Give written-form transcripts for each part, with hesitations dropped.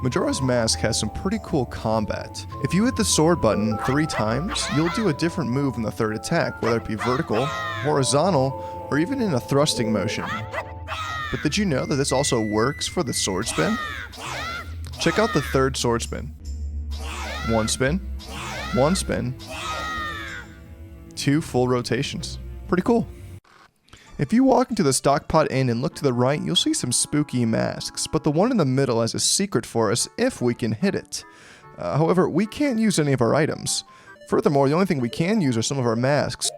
Majora's Mask has some pretty cool combat. If you hit the sword button 3 times, you'll do a different move in the third attack, whether it be vertical, horizontal, or even in a thrusting motion. But did you know that this also works for the sword spin? Check out the third sword spin. 1 spin, 1 spin, 2 full rotations. Pretty cool. If you walk into the Stockpot Inn and look to the right, you'll see some spooky masks, but the one in the middle has a secret for us if we can hit it. However, we can't use any of our items. Furthermore, the only thing we can use are some of our masks.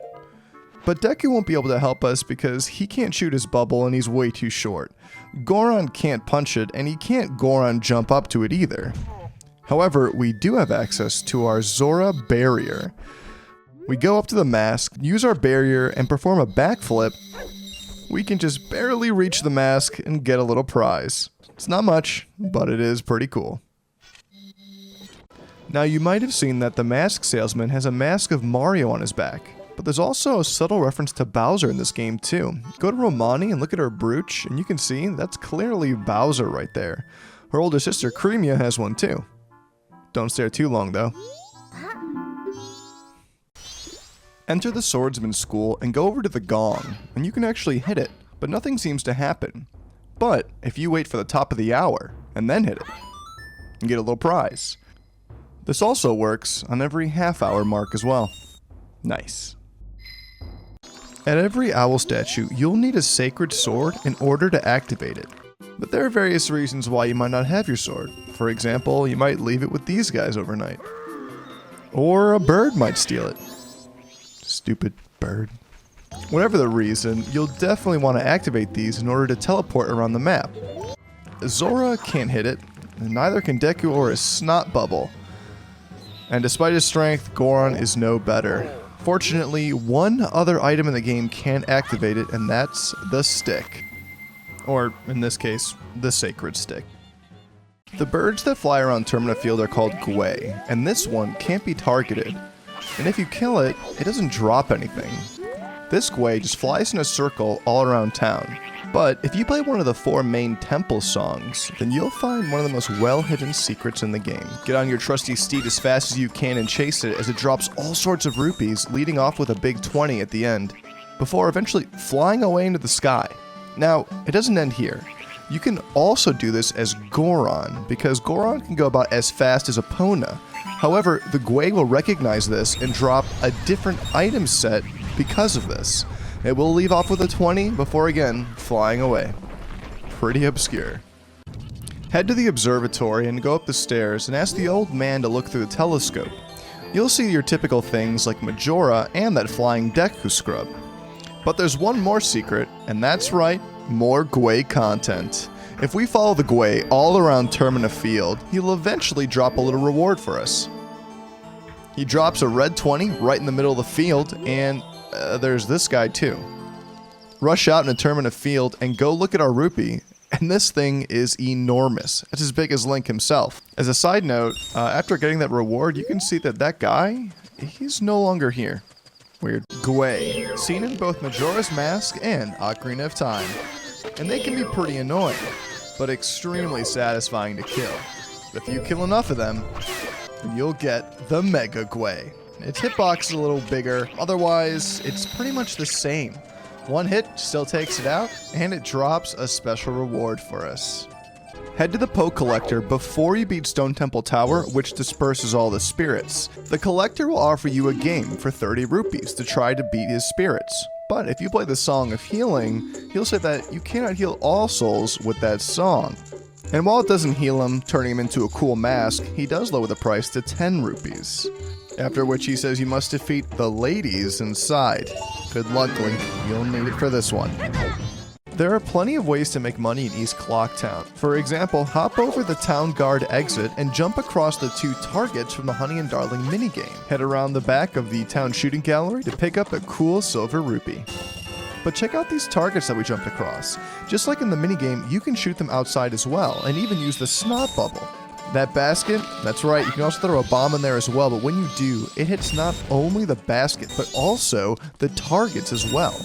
But Deku won't be able to help us because he can't shoot his bubble and he's way too short. Goron can't punch it, and he can't Goron jump up to it either. However, we do have access to our Zora barrier. We go up to the mask, use our barrier, and perform a backflip. We can just barely reach the mask and get a little prize. It's not much, but it is pretty cool. Now you might have seen that the mask salesman has a mask of Mario on his back, but there's also a subtle reference to Bowser in this game too. Go to Romani and look at her brooch, and you can see that's clearly Bowser right there. Her older sister Cremia has one too. Don't stare too long though. Enter the swordsman's school and go over to the Gong, and you can actually hit it, but nothing seems to happen. But if you wait for the top of the hour, and then hit it, you get a little prize. This also works on every half-hour mark as well. Nice. At every owl statue, you'll need a sacred sword in order to activate it. But there are various reasons why you might not have your sword. For example, you might leave it with these guys overnight. Or a bird might steal it. Stupid bird. Whatever the reason, you'll definitely want to activate these in order to teleport around the map. Zora can't hit it, and neither can Deku or his snot bubble. And despite his strength, Goron is no better. Fortunately, one other item in the game can activate it, and that's the stick. Or, in this case, the sacred stick. The birds that fly around Termina Field are called Gwei, and this one can't be targeted. And if you kill it, it doesn't drop anything. This Gwei just flies in a circle all around town. But if you play one of the 4 main temple songs, then you'll find one of the most well-hidden secrets in the game. Get on your trusty steed as fast as you can and chase it as it drops all sorts of rupees, leading off with a big 20 at the end, before eventually flying away into the sky. Now, it doesn't end here. You can also do this as Goron, because Goron can go about as fast as Epona. However, the Gwei will recognize this and drop a different item set because of this. It will leave off with a 20 before again flying away. Pretty obscure. Head to the observatory and go up the stairs and ask the old man to look through the telescope. You'll see your typical things like Majora and that flying Deku scrub. But there's one more secret, and that's right, more Gwei content. If we follow the Gwei all around Termina Field, he'll eventually drop a little reward for us. He drops a red 20 right in the middle of the field, and there's this guy too. Rush out into Termina Field and go look at our rupee, and this thing is enormous. It's as big as Link himself. As a side note, after getting that reward, you can see that that guy, he's no longer here. Weird. Gwei, seen in both Majora's Mask and Ocarina of Time. And they can be pretty annoying, but extremely satisfying to kill. If you kill enough of them, then you'll get the Mega Gwei. Its hitbox is a little bigger, otherwise it's pretty much the same. One hit still takes it out, and it drops a special reward for us. Head to the Poke Collector before you beat Stone Temple Tower, which disperses all the spirits. The Collector will offer you a game for 30 rupees to try to beat his spirits. But if you play the Song of Healing, he'll say that you cannot heal all souls with that song. And while it doesn't heal him, turning him into a cool mask, he does lower the price to 10 rupees. After which he says you must defeat the ladies inside. Good luck, Link. You'll need it for this one. There are plenty of ways to make money in East Clocktown. For example, hop over the Town Guard exit and jump across the 2 targets from the Honey and Darling minigame. Head around the back of the Town Shooting Gallery to pick up a cool silver rupee. But check out these targets that we jumped across. Just like in the minigame, you can shoot them outside as well, and even use the snot bubble. That basket, that's right, you can also throw a bomb in there as well, but when you do, it hits not only the basket, but also the targets as well.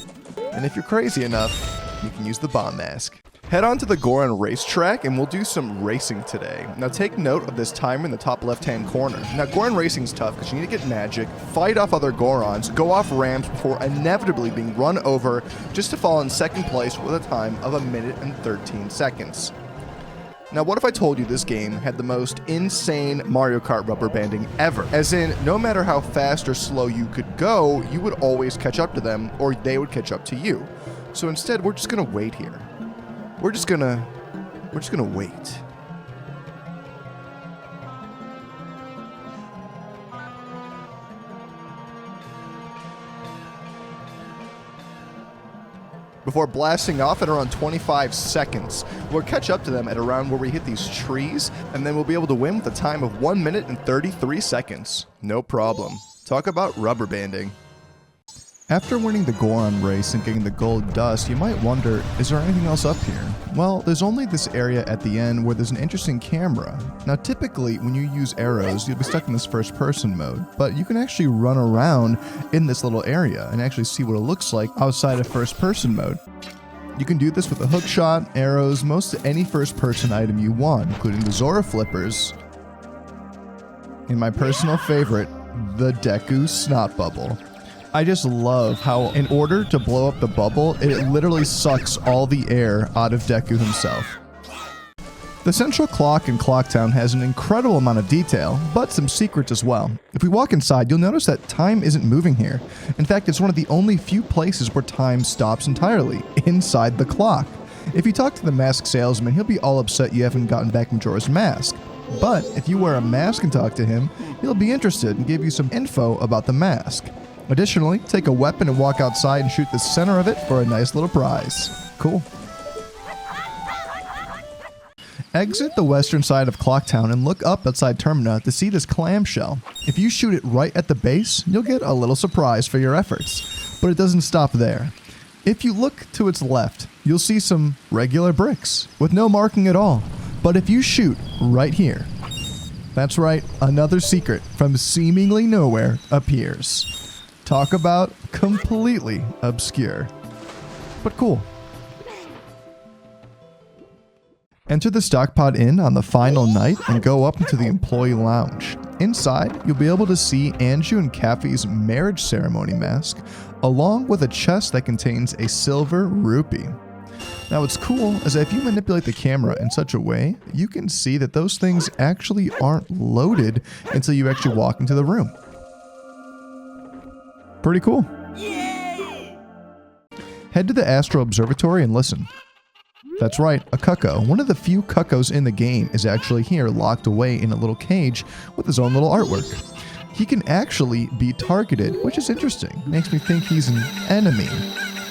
And if you're crazy enough, you can use the bomb mask. Head on to the Goron Race track and we'll do some racing today. Now take note of this timer in the top left-hand corner. Now Goron Racing's tough because you need to get magic, fight off other Gorons, go off ramps before inevitably being run over just to fall in second place with a time of 1 minute and 13 seconds. Now what if I told you this game had the most insane Mario Kart rubber banding ever? As in, no matter how fast or slow you could go, you would always catch up to them or they would catch up to you. So instead, we're just gonna wait here. We're just gonna wait. Before blasting off at around 25 seconds. We'll catch up to them at around where we hit these trees, and then we'll be able to win with a time of 1 minute and 33 seconds. No problem. Talk about rubber banding. After winning the Goron Race and getting the gold dust, you might wonder, is there anything else up here? Well, there's only this area at the end where there's an interesting camera. Now typically, when you use arrows, you'll be stuck in this first person mode, but you can actually run around in this little area and actually see what it looks like outside of first person mode. You can do this with a hook shot, arrows, most any first person item you want, including the Zora flippers, and my personal favorite, the Deku Snot Bubble. I just love how, in order to blow up the bubble, it literally sucks all the air out of Deku himself. The central clock in Clocktown has an incredible amount of detail, but some secrets as well. If we walk inside, you'll notice that time isn't moving here. In fact, it's one of the only few places where time stops entirely, inside the clock. If you talk to the mask salesman, he'll be all upset you haven't gotten back Majora's mask. But if you wear a mask and talk to him, he'll be interested and give you some info about the mask. Additionally, take a weapon and walk outside and shoot the center of it for a nice little prize. Cool. Exit the western side of Clocktown and look up outside Termina to see this Clam Shell. If you shoot it right at the base, you'll get a little surprise for your efforts. But it doesn't stop there. If you look to its left, you'll see some regular bricks with no marking at all. But if you shoot right here, that's right, another secret from seemingly nowhere appears. Talk about completely obscure, but cool. Enter the Stockpot Inn on the final night and go up into the employee lounge. Inside, you'll be able to see Anju and Kaffee's marriage ceremony mask, along with a chest that contains a silver rupee. Now what's cool is that if you manipulate the camera in such a way, you can see that those things actually aren't loaded until you actually walk into the room. Pretty cool. Yay! Head to the Astro Observatory and listen. That's right, a cucko. One of the few cuccos in the game is actually here, locked away in a little cage with his own little artwork. He can actually be targeted, which is interesting. Makes me think he's an enemy.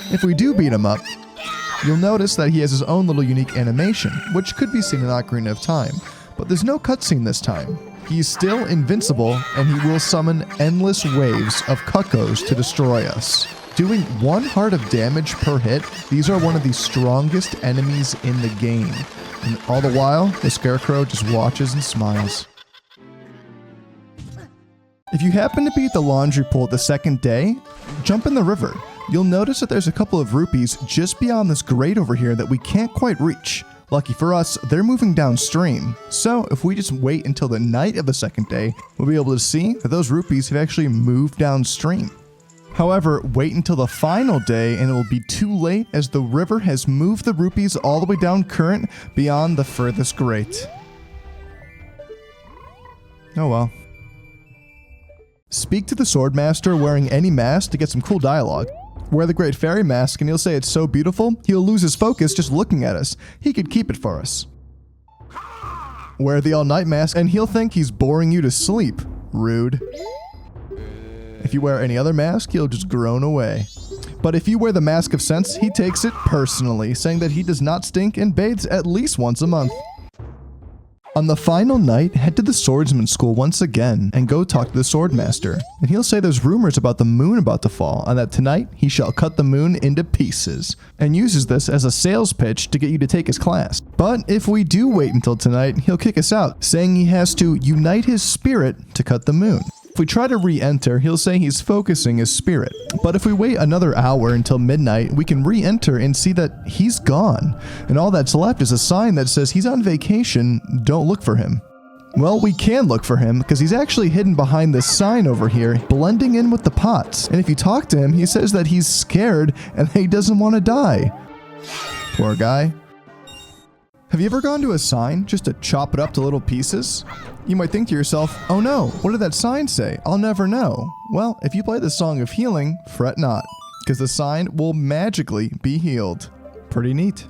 If we do beat him up, you'll notice that he has his own little unique animation, which could be seen in Ocarina of Time. But there's no cutscene this time. He's still invincible, and he will summon endless waves of cuccos to destroy us. Doing 1 heart of damage per hit, these are one of the strongest enemies in the game. And all the while, the Scarecrow just watches and smiles. If you happen to be at the laundry pool the second day, jump in the river. You'll notice that there's a couple of rupees just beyond this grate over here that we can't quite reach. Lucky for us, they're moving downstream. So if we just wait until the night of the second day, we'll be able to see that those rupees have actually moved downstream. However, wait until the final day and it will be too late as the river has moved the rupees all the way down current beyond the furthest grate. Oh well. Speak to the Swordmaster wearing any mask to get some cool dialogue. Wear the Great Fairy mask and he'll say it's so beautiful, he'll lose his focus just looking at us. He could keep it for us. Wear the All-Night mask and he'll think he's boring you to sleep. Rude. If you wear any other mask, he'll just groan away. But if you wear the Mask of Sense, he takes it personally, saying that he does not stink and bathes at least once a month. On the final night, head to the swordsman school once again and go talk to the swordmaster. And he'll say there's rumors about the moon about to fall and that tonight he shall cut the moon into pieces, and uses this as a sales pitch to get you to take his class. But if we do wait until tonight, he'll kick us out, saying he has to unite his spirit to cut the moon. If we try to re-enter, he'll say he's focusing his spirit. But if we wait another hour until midnight, we can re-enter and see that he's gone. And all that's left is a sign that says he's on vacation, don't look for him. Well, we can look for him because he's actually hidden behind this sign over here, blending in with the pots. And if you talk to him, he says that he's scared and he doesn't want to die. Poor guy. Have you ever gone to a sign just to chop it up to little pieces? You might think to yourself, oh no, what did that sign say? I'll never know. Well, if you play the Song of Healing, fret not, because the sign will magically be healed. Pretty neat.